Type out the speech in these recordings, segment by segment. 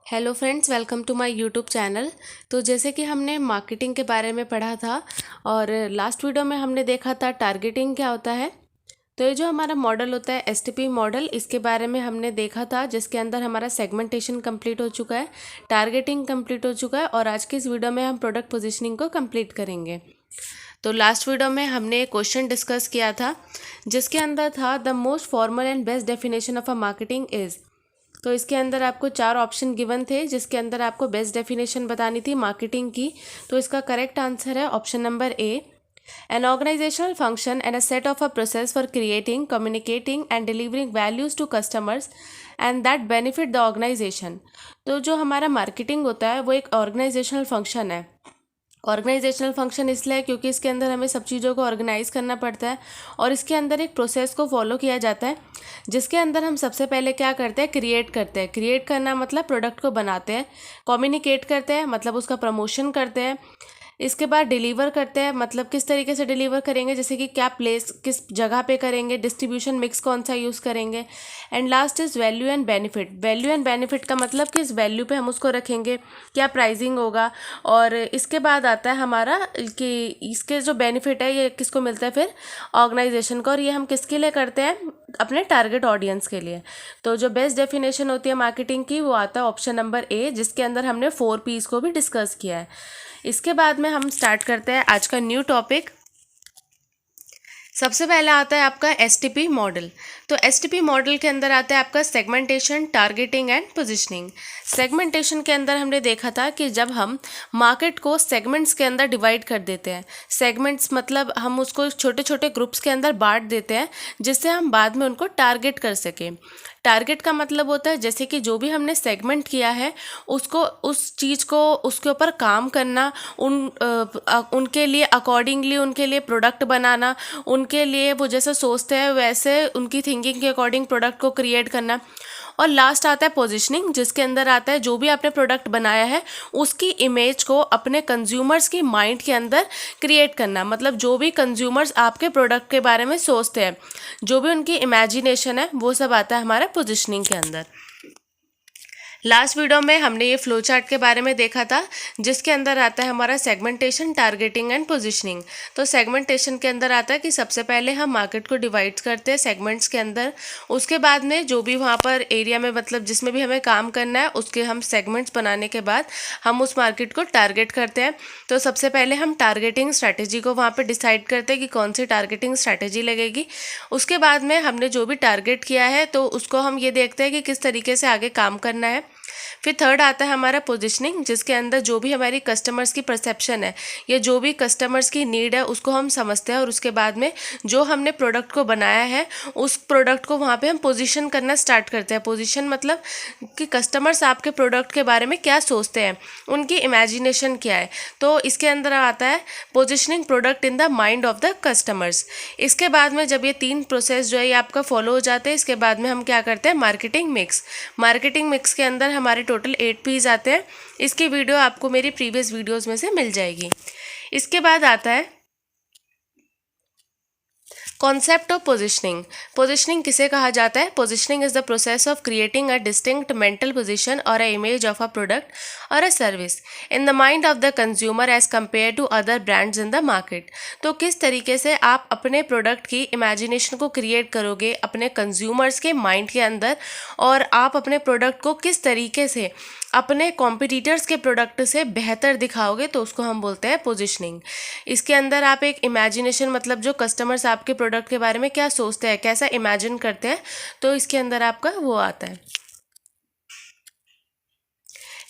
Hello friends, welcome to my YouTube channel. तो जैसे कि हमने मार्केटिंग के बारे में पढ़ा था और लास्ट वीडियो में हमने देखा था टारगेटिंग क्या होता है। तो ये जो हमारा मॉडल होता है एसटीपी मॉडल, इसके बारे में हमने देखा था, जिसके अंदर हमारा सेगमेंटेशन कंप्लीट हो चुका है, टारगेटिंग कंप्लीट हो चुका है और आज की इस वीडियो में हम प्रोडक्ट पोजिशनिंग को कंप्लीट करेंगे। तो लास्ट वीडियो में हमने एक क्वेश्चन डिस्कस किया था जिसके अंदर था the most formal and best definition of a marketing is. तो इसके अंदर आपको 4 ऑप्शन गिवन थे जिसके अंदर आपको बेस्ट डेफिनेशन बतानी थी मार्केटिंग की। तो इसका करेक्ट आंसर है option number A, an organizational function and a set of a process for creating, communicating and delivering values to customers and that benefit the organization. तो जो हमारा मार्केटिंग होता है वो एक ऑर्गेनाइजेशनल फंक्शन है। ऑर्गेनाइजेशनल फंक्शन इसलिए क्योंकि इसके अंदर हमें सब चीज़ों को ऑर्गेनाइज करना पड़ता है और इसके अंदर एक प्रोसेस को फॉलो किया जाता है जिसके अंदर हम सबसे पहले क्या करते हैं, क्रिएट करते हैं। क्रिएट करना मतलब प्रोडक्ट को बनाते हैं, कम्युनिकेट करते हैं मतलब उसका प्रमोशन करते हैं, इसके बाद डिलीवर करते हैं मतलब किस तरीके से डिलीवर करेंगे, जैसे कि क्या प्लेस किस जगह पे करेंगे, डिस्ट्रीब्यूशन मिक्स कौन सा यूज़ करेंगे। And last is value and benefit. Value and benefit का मतलब किस वैल्यू पे हम उसको रखेंगे, क्या प्राइसिंग होगा। और इसके बाद आता है हमारा कि इसके जो बेनिफिट है ये किसको मिलता है, फिर ऑर्गेनाइजेशन को। और ये हम किसके लिए करते हैं, अपने टारगेट ऑडियंस के लिए। तो जो बेस्ट डेफिनेशन होती है मार्केटिंग की वो आता है ऑप्शन नंबर ए, जिसके अंदर हमने 4 पीस को भी डिस्कस किया है। इसके बाद में हम स्टार्ट करते हैं आज का न्यू टॉपिक। सबसे पहला आता है आपका एसटीपी मॉडल। तो एसटीपी मॉडल के अंदर आता है आपका segmentation, targeting and positioning. Segmentation के अंदर हमने देखा था कि जब हम मार्केट को सेगमेंट्स के अंदर डिवाइड कर देते हैं, सेगमेंट्स मतलब हम उसको छोटे छोटे ग्रुप्स के अंदर बांट देते हैं जिससे हम बाद में उनको टारगेट कर सकें। टारगेट का मतलब होता है जैसे कि जो भी हमने सेगमेंट किया है उसको, उस चीज़ को, उसके ऊपर काम करना, उनके लिए अकॉर्डिंगली उनके लिए प्रोडक्ट बनाना, उनके लिए वो जैसे सोचते हैं वैसे उनकी थिंकिंग के अकॉर्डिंग प्रोडक्ट को क्रिएट करना। और लास्ट आता है पोजीशनिंग, जिसके अंदर आता है जो भी आपने प्रोडक्ट बनाया है उसकी इमेज को अपने कंज्यूमर्स की माइंड के अंदर क्रिएट करना। मतलब जो भी कंज्यूमर्स आपके प्रोडक्ट के बारे में सोचते हैं, जो भी उनकी इमेजिनेशन है, वो सब आता है हमारा पोजीशनिंग के अंदर। लास्ट वीडियो में हमने ये फ्लो चार्ट के बारे में देखा था जिसके अंदर आता है हमारा सेगमेंटेशन, टारगेटिंग एंड पोजीशनिंग। तो सेगमेंटेशन के अंदर आता है कि सबसे पहले हम मार्केट को डिवाइड करते हैं सेगमेंट्स के अंदर। उसके बाद में जो भी वहाँ पर एरिया में मतलब जिसमें भी हमें काम करना है उसके हम सेगमेंट्स बनाने के बाद हम उस मार्केट को टारगेट करते हैं। तो सबसे पहले हम टारगेटिंग स्ट्रैटेजी को वहाँ पर डिसाइड करते हैं कि कौन सी टारगेटिंग स्ट्रैटेजी लगेगी। उसके बाद में हमने जो भी टारगेट किया है तो उसको हम ये देखते हैं कि किस तरीके से आगे काम करना है। फिर थर्ड आता है हमारा पोजीशनिंग, जिसके अंदर जो भी हमारी कस्टमर्स की परसेप्शन है या जो भी कस्टमर्स की नीड है उसको हम समझते हैं और उसके बाद में जो हमने प्रोडक्ट को बनाया है उस प्रोडक्ट को वहाँ पे हम पोजीशन करना स्टार्ट करते हैं। पोजीशन मतलब कि कस्टमर्स आपके प्रोडक्ट के बारे में क्या सोचते हैं, उनकी इमेजिनेशन क्या है। तो इसके अंदर आता है positioning product in the mind of the customers. इसके बाद में जब ये 3 प्रोसेस जो है ये आपका फॉलो हो जाते हैं, इसके बाद में हम क्या करते हैं, मार्केटिंग मिक्स। मार्केटिंग मिक्स के अंदर हमारे टोटल 8 पीस आते हैं। इसकी वीडियो आपको मेरी प्रीवियस वीडियोस में से मिल जाएगी। इसके बाद आता है कॉन्सेप्ट ऑफ पोजिशनिंग। पोजिशनिंग किसे कहा जाता है? Positioning is the process of creating a distinct mental position और a image of a product और a service in the mind of the consumer as compare to other brands in the market. तो किस तरीके से आप अपने product की imagination को क्रिएट करोगे अपने कंज्यूमर्स के माइंड के अंदर, और आप अपने प्रोडक्ट को किस तरीके से अपने कॉम्पिटिटर्स के प्रोडक्ट से बेहतर दिखाओगे, तो उसको हम बोलते हैं पोजिशनिंग। इसके अंदर आप एक इमेजिनेशन मतलब जो कस्टमर्स आपके प्रोडक्ट के बारे में क्या सोचते हैं, कैसा इमेजिन करते हैं, तो इसके अंदर आपका वो आता है।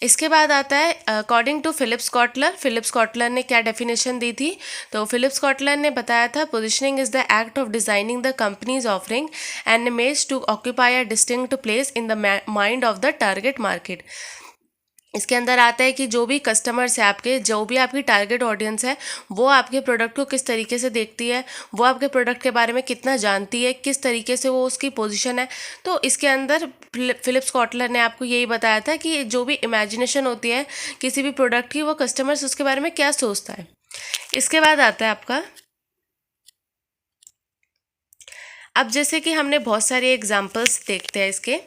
इसके बाद आता है according to Philips Kotler. Philips Kotler ने क्या डेफिनेशन दी थी? तो फिलिप्स कॉटलर ने बताया था positioning is the act of designing the company's offering and image to occupy a distinct place in the mind of the target market. इसके अंदर आता है कि जो भी कस्टमर्स है आपके, जो भी आपकी टारगेट ऑडियंस है, वो आपके प्रोडक्ट को किस तरीके से देखती है, वो आपके प्रोडक्ट के बारे में कितना जानती है, किस तरीके से वो उसकी पोजीशन है। तो इसके अंदर फिलिप्स कॉटलर ने आपको यही बताया था कि जो भी इमेजिनेशन होती है किसी भी प्रोडक्ट की, वो कस्टमर्स उसके बारे में क्या सोचता है। इसके बाद आता है आपका, अब जैसे कि हमने बहुत सारे एग्जाम्पल्स देखते हैं इसके।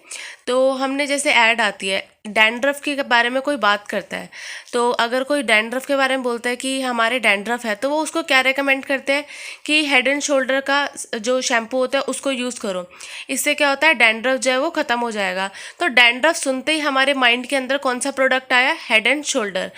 तो हमने जैसे ऐड आती है, डैंड्रफ के बारे में कोई बात करता है, तो अगर कोई डैंड्रफ के बारे में बोलता है कि हमारे डैंड्रफ है, तो वो उसको क्या रेकमेंड करते हैं कि हेड एंड शोल्डर का जो शैम्पू होता है उसको यूज़ करो। इससे क्या होता है, डैंड्रफ जो है वो ख़त्म हो जाएगा। तो डैंड्रफ सुनते ही हमारे माइंड के अंदर कौन सा प्रोडक्ट आया, हेड एंड शोल्डर।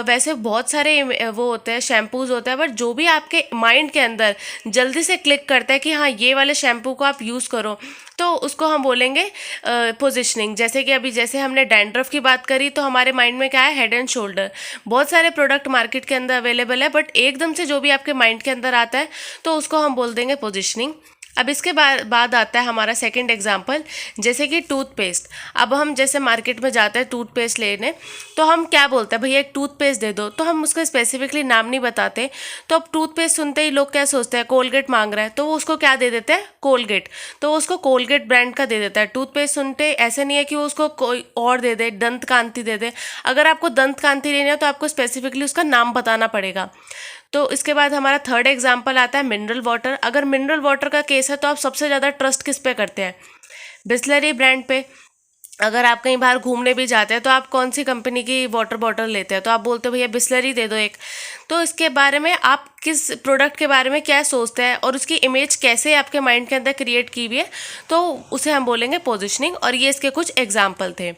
वैसे बहुत सारे वो होते हैं, शैम्पूज़ होते हैं, बट जो भी आपके माइंड के अंदर जल्दी से क्लिक करता है कि हाँ ये वाले शैम्पू को आप यूज़ करो, तो उसको हम बोलेंगे पोजिशनिंग। जैसे कि अभी जैसे हमने डैंड्रफ की बात करी, तो हमारे माइंड में क्या है, हेड एंड शोल्डर। बहुत सारे प्रोडक्ट मार्केट के अंदर अवेलेबल है, बट एकदम से जो भी आपके माइंड के अंदर आता है तो उसको हम बोल देंगे पोजिशनिंग। अब इसके बाद आता है हमारा सेकंड एग्जांपल, जैसे कि टूथपेस्ट। अब हम जैसे मार्केट में जाते हैं टूथपेस्ट लेने, तो हम क्या बोलते हैं, भैया एक टूथपेस्ट दे दो, तो हम उसका स्पेसिफिकली नाम नहीं बताते। तो अब टूथपेस्ट सुनते ही लोग क्या सोचते हैं, कोलगेट मांग रहा है, तो वो उसको क्या दे देते हैं, कोलगेट। तो वो उसको कोलगेट ब्रांड का दे देता है। टूथपेस्ट सुनते ऐसे नहीं है कि वो उसको कोई और दे दे, दंत कांति दे दे। अगर आपको दंत कांति लेनी है तो आपको स्पेसिफिकली उसका नाम बताना पड़ेगा। तो इसके बाद हमारा थर्ड एग्जाम्पल आता है मिनरल वाटर। अगर मिनरल वाटर का केस है तो आप सबसे ज़्यादा ट्रस्ट किस पे करते हैं, बिस्लरी ब्रांड पे। अगर आप कहीं बाहर घूमने भी जाते हैं तो आप कौन सी कंपनी की वाटर बॉटल लेते हैं, तो आप बोलते हो भैया बिस्लरी दे दो एक। तो इसके बारे में आप किस प्रोडक्ट के बारे में क्या सोचते हैं और उसकी इमेज कैसे आपके माइंड के अंदर क्रिएट की हुई है, तो उसे हम बोलेंगे पोजिशनिंग। और ये इसके कुछ एग्जाम्पल थे।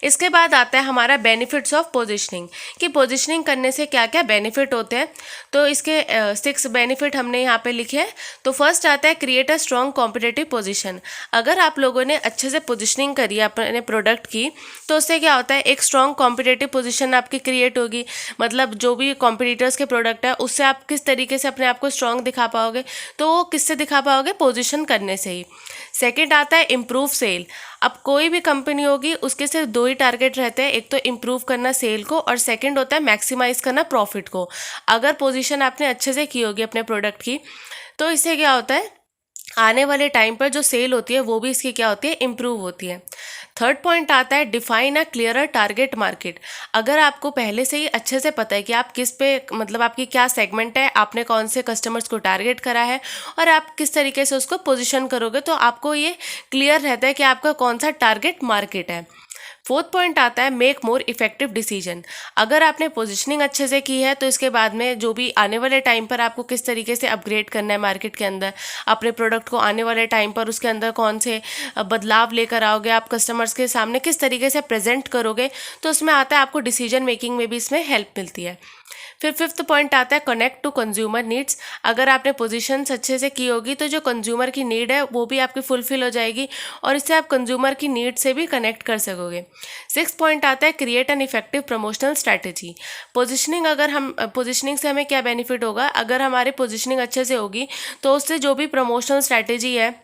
इसके बाद आता है हमारा बेनिफिट्स ऑफ पोजिशनिंग, कि पोजिशनिंग करने से क्या क्या बेनिफिट होते हैं। तो इसके 6 बेनिफिट हमने यहाँ पे लिखे हैं। तो फर्स्ट आता है create a strong competitive position. अगर आप लोगों ने अच्छे से पोजिशनिंग करी अपने प्रोडक्ट की, तो उससे क्या होता है, एक स्ट्रॉन्ग कॉम्पिटिटिव पोजीशन आपकी क्रिएट होगी। मतलब जो भी कॉम्पिटिटर्स के प्रोडक्ट है उससे आप किस तरीके से अपने आप को स्ट्रॉन्ग दिखा पाओगे, तो वो किससे दिखा पाओगे, पोजिशन करने से ही। सेकेंड आता है इम्प्रूव सेल। अब कोई भी कंपनी होगी उसके सिर्फ 2 ही टारगेट रहते हैं, एक तो इम्प्रूव करना सेल को, और सेकंड होता है मैक्सिमाइज करना प्रॉफिट को। अगर पोजीशन आपने अच्छे से की होगी अपने प्रोडक्ट की, तो इससे क्या होता है, आने वाले टाइम पर जो सेल होती है वो भी इसकी क्या होती है, इम्प्रूव होती है। थर्ड पॉइंट आता है define a clearer target market. अगर आपको पहले से ही अच्छे से पता है कि आप किस पे, मतलब आपकी क्या सेगमेंट है, आपने कौन से कस्टमर्स को टारगेट करा है और आप किस तरीके से उसको पोजीशन करोगे, तो आपको ये क्लियर रहता है कि आपका कौन सा टारगेट मार्केट है। फोर्थ पॉइंट आता है मेक मोर इफेक्टिव डिसीजन। अगर आपने पोजीशनिंग अच्छे से की है तो इसके बाद में जो भी आने वाले टाइम पर आपको किस तरीके से अपग्रेड करना है मार्केट के अंदर, अपने प्रोडक्ट को आने वाले टाइम पर उसके अंदर कौन से बदलाव लेकर आओगे, आप कस्टमर्स के सामने किस तरीके से प्रेजेंट करोगे, तो उसमें आता है आपको डिसीजन मेकिंग में भी इसमें हेल्प मिलती है। फिर फिफ्थ पॉइंट आता है कनेक्ट टू कंज्यूमर नीड्स। अगर आपने पोजीशंस अच्छे से की होगी तो जो कंज्यूमर की नीड है वो भी आपकी फुलफिल हो जाएगी और इससे आप कंज्यूमर की नीड से भी कनेक्ट कर सकोगे। सिक्स्थ पॉइंट आता है create an effective promotional strategy. Positioning, अगर हम पोजीशनिंग से हमें क्या बेनिफिट होगा, अगर हमारी पोजीशनिंग अच्छे से होगी तो उससे जो भी प्रमोशनल स्ट्रैटेजी है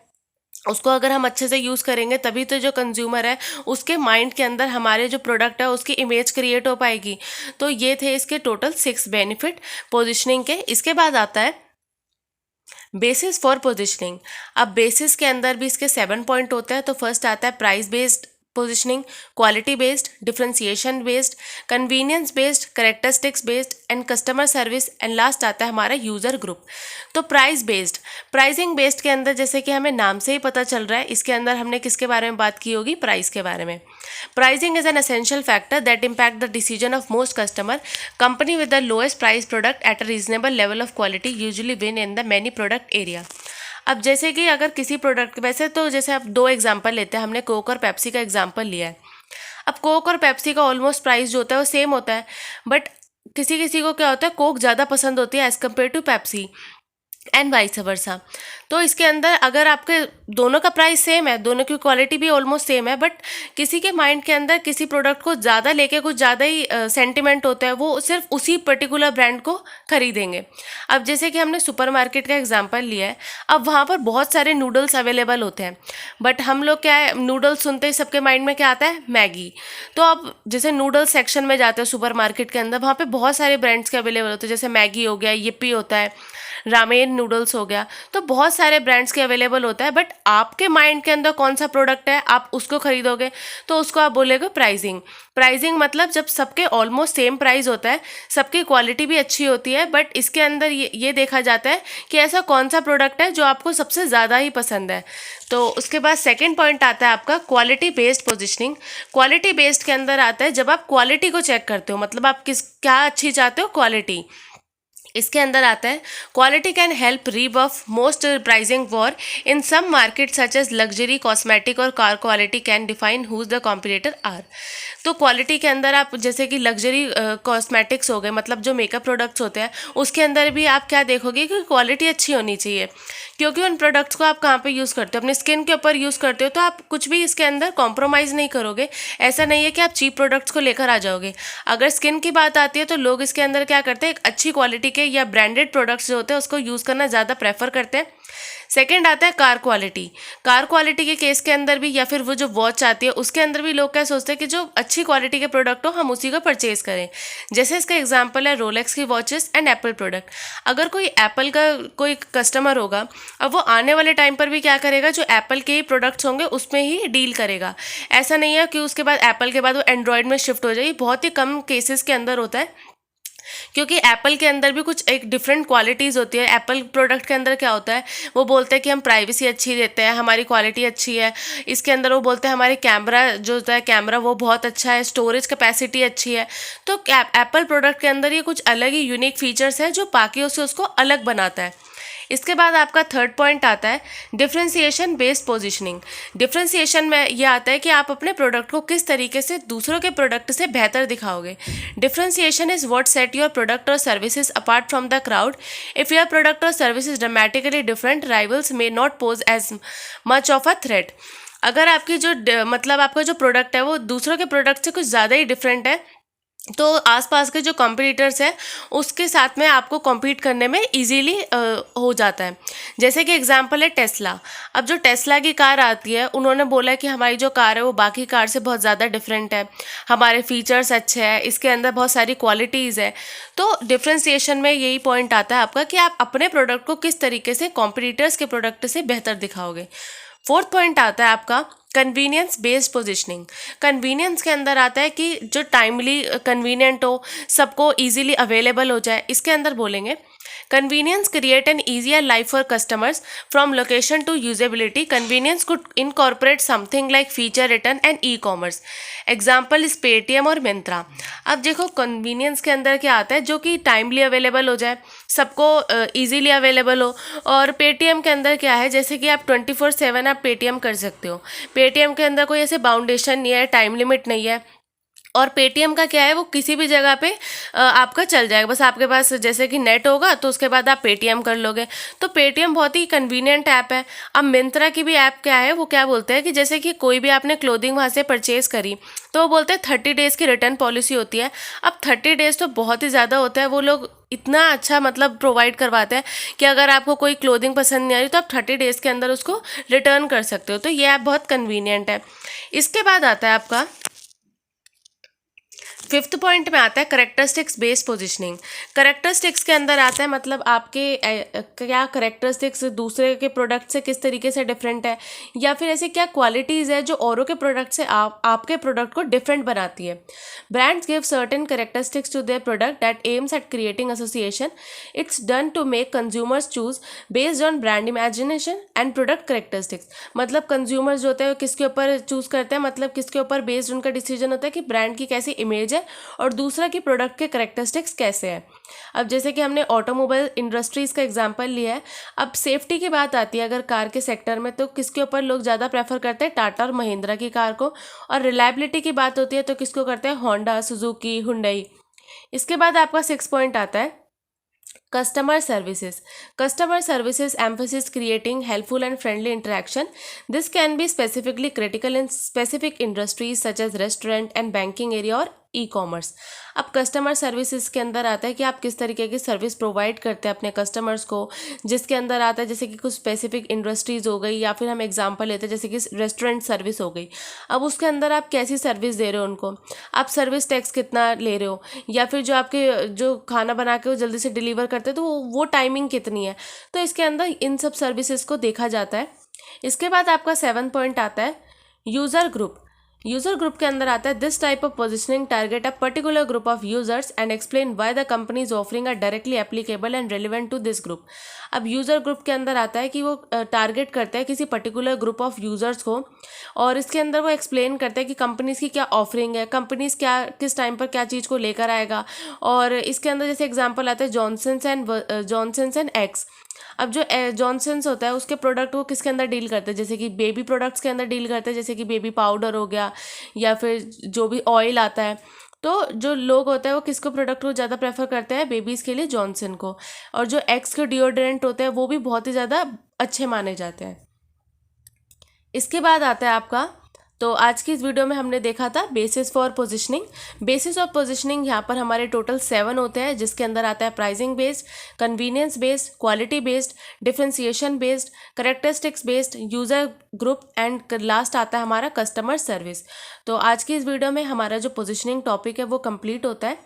उसको अगर हम अच्छे से यूज़ करेंगे तभी तो जो कंज्यूमर है उसके माइंड के अंदर हमारे जो प्रोडक्ट है उसकी इमेज क्रिएट हो पाएगी। तो ये थे इसके टोटल 6 बेनिफिट पोजीशनिंग के। इसके बाद आता है बेसिस फॉर पोजीशनिंग। अब बेसिस के अंदर भी इसके 7 पॉइंट होते हैं। तो फर्स्ट आता है price based positioning, quality based, differentiation based, convenience based, characteristics based and customer service, and last आता है हमारा यूज़र ग्रुप। तो प्राइस बेस्ड, प्राइसिंग बेस्ड के अंदर जैसे कि हमें नाम से ही पता चल रहा है, इसके अंदर हमने किसके बारे में बात की होगी, प्राइस के बारे में। Pricing is an essential factor that impact the decision of most customer. Company with the lowest price product at a reasonable level of quality usually win in the many product area. अब जैसे कि अगर किसी product, वैसे तो जैसे आप 2 example लेते हैं, हमने कोक और पेप्सी का एग्जांपल लिया है। अब कोक और पेप्सी का ऑलमोस्ट प्राइस जो होता है वो सेम होता है, बट किसी किसी को क्या होता है, कोक ज़्यादा पसंद होती है as compare to Pepsi and vice versa. तो इसके अंदर अगर आपके दोनों का प्राइस सेम है, दोनों की क्वालिटी भी ऑलमोस्ट सेम है, बट किसी के माइंड के अंदर किसी प्रोडक्ट को ज़्यादा लेके कुछ ज़्यादा ही सेंटिमेंट होता है, वो सिर्फ उसी पर्टिकुलर ब्रांड को खरीदेंगे। अब जैसे कि हमने सुपरमार्केट का एग्जांपल लिया है, अब वहाँ पर बहुत सारे नूडल्स अवेलेबल होते हैं, बट हम लोग क्या है, नूडल्स सुनते ही सबके माइंड में क्या आता है, मैगी। तो अब जैसे नूडल सेक्शन में जाते हैं सुपरमार्केट के अंदर, वहाँ पर बहुत सारे ब्रांड्स के अवेलेबल होते हैं, जैसे मैगी हो गया, यिप्पी होता है, रामेन नूडल्स हो गया, तो बहुत सारे ब्रांड्स के अवेलेबल होता है, बट आपके माइंड के अंदर कौन सा प्रोडक्ट है आप उसको खरीदोगे, तो उसको आप बोलेगे प्राइसिंग। प्राइसिंग मतलब जब सबके ऑलमोस्ट सेम प्राइस होता है, सबकी क्वालिटी भी अच्छी होती है, बट इसके अंदर ये देखा जाता है कि ऐसा कौन सा प्रोडक्ट है जो आपको सबसे ज़्यादा ही पसंद है। तो उसके बाद सेकंड पॉइंट आता है आपका quality based positioning. Quality based के अंदर आता है जब आप क्वालिटी को चेक करते हो, मतलब आप क्या अच्छी चाहते हो, क्वालिटी। इसके अंदर आता है quality can help rebuff most pricing war in some market such as luxury, cosmetic और car quality can define whose the competitor are. तो क्वालिटी के अंदर आप जैसे कि लग्जरी कॉस्मेटिक्स हो गए, मतलब जो मेकअप प्रोडक्ट्स होते हैं, उसके अंदर भी आप क्या देखोगे कि क्वालिटी अच्छी होनी चाहिए, क्योंकि उन प्रोडक्ट्स को आप कहाँ पे यूज़ करते हो, अपने स्किन के ऊपर यूज़ करते हो, तो आप कुछ भी इसके अंदर कॉम्प्रोमाइज़ नहीं करोगे। ऐसा नहीं है कि आप चीप प्रोडक्ट्स को लेकर आ जाओगे। अगर स्किन की बात आती है तो लोग इसके अंदर क्या करते हैं, एक अच्छी क्वालिटी के या ब्रांडेड प्रोडक्ट्स जो होते हैं उसको यूज़ करना ज़्यादा प्रेफर करते हैं। सेकंड आता है कार क्वालिटी। कार क्वालिटी के केस के अंदर भी, या फिर वो जो वॉच आती है उसके अंदर भी लोग क्या सोचते हैं कि जो अच्छी क्वालिटी के प्रोडक्ट हो हम उसी को परचेज करें। जैसे इसका एग्जांपल है रोलेक्स की वॉचेस एंड एप्पल प्रोडक्ट। अगर कोई एप्पल का कोई कस्टमर होगा, अब वो आने वाले टाइम पर भी क्या करेगा, जो एप्पल के ही प्रोडक्ट्स होंगे उसमें ही डील करेगा। ऐसा नहीं है कि उसके बाद एप्पल के बाद वो एंड्रॉयड में शिफ्ट हो जाए, बहुत ही कम केसेस के अंदर होता है, क्योंकि एप्पल के अंदर भी कुछ एक डिफरेंट क्वालिटीज़ होती है। एप्पल प्रोडक्ट के अंदर क्या होता है, वो बोलते हैं कि हम प्राइवेसी अच्छी देते हैं, हमारी क्वालिटी अच्छी है। इसके अंदर वो बोलते हैं हमारे कैमरा जो होता है, कैमरा वो बहुत अच्छा है, स्टोरेज कैपेसिटी अच्छी है। तो एप्पल प्रोडक्ट के अंदर ये कुछ अलग ही यूनिक फीचर्स हैं जो बाकियों से उसको अलग बनाता है। इसके बाद आपका थर्ड पॉइंट आता है डिफ्रेंसिएशन बेस्ड पोजीशनिंग। डिफ्रेंसिएशन में ये आता है कि आप अपने प्रोडक्ट को किस तरीके से दूसरों के प्रोडक्ट से बेहतर दिखाओगे। Differentiation is what set your product और services apart from the crowd. If your product और service is dramatically different, rivals may not pose as much of a threat. अगर आपकी जो मतलब आपका जो प्रोडक्ट है वो दूसरों के प्रोडक्ट से कुछ ज़्यादा ही डिफरेंट है, तो आसपास के जो कॉम्पिटिटर्स हैं उसके साथ में आपको कॉम्पीट करने में इजीली हो जाता है। जैसे कि एग्जांपल है टेस्ला। अब जो टेस्ला की कार आती है, उन्होंने बोला कि हमारी जो कार है वो बाकी कार से बहुत ज़्यादा डिफरेंट है, हमारे फीचर्स अच्छे हैं, इसके अंदर बहुत सारी क्वालिटीज़ है। तो डिफ्रेंसिएशन में यही पॉइंट आता है आपका कि आप अपने प्रोडक्ट को किस तरीके से कॉम्पिटिटर्स के प्रोडक्ट से बेहतर दिखाओगे। फोर्थ पॉइंट आता है आपका कन्वीनियंस बेस्ड पोजीशनिंग। कन्वीनियंस के अंदर आता है कि जो टाइमली कन्वीनियंट हो, सबको इजीली अवेलेबल हो जाए। इसके अंदर बोलेंगे convenience create an easier life for customers from location to usability. Convenience could incorporate something like feature return and e commerce. Example is Paytm और मिंत्रा। अब देखो कन्वीनियंस के अंदर क्या आता है, जो कि टाइमली अवेलेबल हो जाए, सबको ईजीली अवेलेबल हो। और पेटीएम के अंदर क्या है, जैसे कि आप 24/7 आप पेटीएम कर सकते हो। पेटीएम के अंदर कोई ऐसे बाउंडेशन नहीं है, टाइम लिमिट नहीं है। और पेटीएम का क्या है, वो किसी भी जगह पे आपका चल जाएगा, बस आपके पास जैसे कि नेट होगा तो उसके बाद आप पेटीएम कर लोगे। तो पेटीएम बहुत ही कन्वीनियंट ऐप है। अब मिंत्रा की भी ऐप क्या है, वो क्या बोलते हैं कि जैसे कि कोई भी आपने क्लोथिंग वहाँ से परचेज़ करी तो वो बोलते हैं 30 डेज़ की रिटर्न पॉलिसी होती है। अब 30 डेज़ तो बहुत ही ज़्यादा होता है, वो लोग इतना अच्छा मतलब प्रोवाइड करवाते हैं कि अगर आपको कोई क्लोथिंग पसंद नहीं आ रही तो आप 30 डेज़ के अंदर उसको रिटर्न कर सकते हो। तो ये ऐप बहुत कन्वीनियंट है। इसके बाद आता है आपका फिफ्थ पॉइंट में आता है करेक्टरिस्टिक्स बेस्ड पोजीशनिंग। करेक्टरिस्टिक्स के अंदर आता है मतलब आपके क्या करेक्टरिस्टिक्स दूसरे के प्रोडक्ट से किस तरीके से डिफरेंट है, या फिर ऐसे क्या क्वालिटीज़ है जो औरों के प्रोडक्ट से आपके प्रोडक्ट को डिफरेंट बनाती है। Brands give certain characteristics to their product that aims at creating association. It's done to make consumers choose based on brand imagination and product characteristics. मतलब कंज्यूमर्स जो होते हैं वो किसके ऊपर चूज़ करते हैं, मतलब किसके ऊपर बेस्ड उनका डिसीजन होता है कि ब्रांड की कैसी इमेज है और दूसरा की प्रोडक्ट के करेक्टरिस्टिक्स कैसे हैं। अब जैसे कि हमने ऑटोमोबाइल इंडस्ट्रीज़ का एग्जांपल लिया है, अब सेफ्टी की बात आती है अगर कार के सेक्टर में, तो किसके ऊपर लोग ज़्यादा प्रेफर करते हैं, टाटा और महिंद्रा की कार को। और रिलायबिलिटी की बात होती है तो किसको करते हैं, होंडा, सुजुकी, हुंडई। इसके बाद आपका 6 पॉइंट आता है Customer services. Customer services emphasis creating helpful and friendly interaction. This can be specifically critical in specific industries such as restaurant and banking area or e commerce. अब customer services के अंदर आता है कि आप किस तरीके की सर्विस प्रोवाइड करते हैं अपने कस्टमर्स को, जिसके अंदर आता है जैसे कि कुछ स्पेसिफिक इंडस्ट्रीज़ हो गई, या फिर हम एग्जांपल लेते हैं जैसे कि रेस्टोरेंट सर्विस हो गई। अब उसके अंदर आप कैसी सर्विस दे रहे हो उनको, आप सर्विस टैक्स कितना ले रहे हो, या फिर जो आपके जो खाना बना के वो जल्दी से डिलीवर करते हैं तो वो टाइमिंग कितनी है। तो इसके अंदर इन सब सर्विसेज को देखा जाता है। इसके बाद आपका 7 पॉइंट आता है यूज़र ग्रुप। यूज़र ग्रुप के अंदर आता है this type of positioning target a particular group of users and explain why the company is offering a directly applicable and relevant to this group. अब यूज़र ग्रुप के अंदर आता है कि वो टारगेट करते हैं किसी पर्टिकुलर ग्रुप ऑफ यूज़र्स को, और इसके अंदर वो एक्सप्लेन करते हैं कि कंपनीज़ की क्या ऑफरिंग है, कंपनीज़ क्या किस टाइम पर क्या चीज़ को लेकर आएगा। और इसके अंदर जैसे एग्जाम्पल आता है जॉनसन्स एंड एक्स। अब जो जॉनसन्स होता है उसके प्रोडक्ट वो किसके अंदर डील करते हैं, जैसे कि बेबी प्रोडक्ट्स के अंदर डील करते हैं, जैसे कि बेबी पाउडर हो गया या फिर जो भी ऑयल आता है। तो जो लोग होते हैं वो किसको प्रोडक्ट को ज़्यादा प्रेफर करते हैं, बेबीज़ के लिए जॉनसन को। और जो एक्स के डिओड्रेंट होते हैं वो भी बहुत ही ज़्यादा अच्छे माने जाते हैं। इसके बाद आता है आपका, तो आज की इस वीडियो में हमने देखा था basis for positioning. Basis of positioning यहाँ पर हमारे टोटल 7 होते हैं, जिसके अंदर आता है pricing based, convenience based, quality based, differentiation based, characteristics based, user group and last आता है हमारा कस्टमर सर्विस। तो आज की इस वीडियो में हमारा जो पोजिशनिंग टॉपिक है वो कंप्लीट होता है।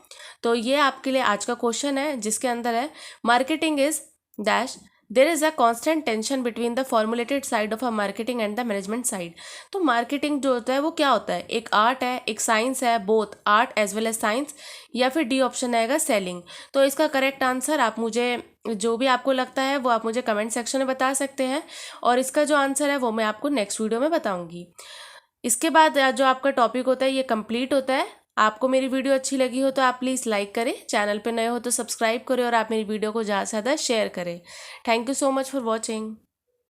तो ये आपके लिए आज का क्वेश्चन है, जिसके अंदर है marketing is dash there is a constant tension between the formulated side of a marketing and the management side. तो मार्केटिंग जो होता है वो क्या होता है, एक आर्ट है, एक साइंस है, both art as well as science, या फिर डी ऑप्शन आएगा सेलिंग। तो इसका करेक्ट आंसर आप मुझे जो भी आपको लगता है वो आप मुझे कमेंट सेक्शन में बता सकते हैं, और इसका जो आंसर है वो मैं आपको नेक्स्ट वीडियो में बताऊँगी। इसके बाद जो आपका टॉपिक होता है ये कंप्लीट होता है। आपको मेरी वीडियो अच्छी लगी हो तो आप प्लीज़ लाइक करें, चैनल पे नए हो तो सब्सक्राइब करें, और आप मेरी वीडियो को ज़्यादा से ज़्यादा शेयर करें। Thank you so much for watching.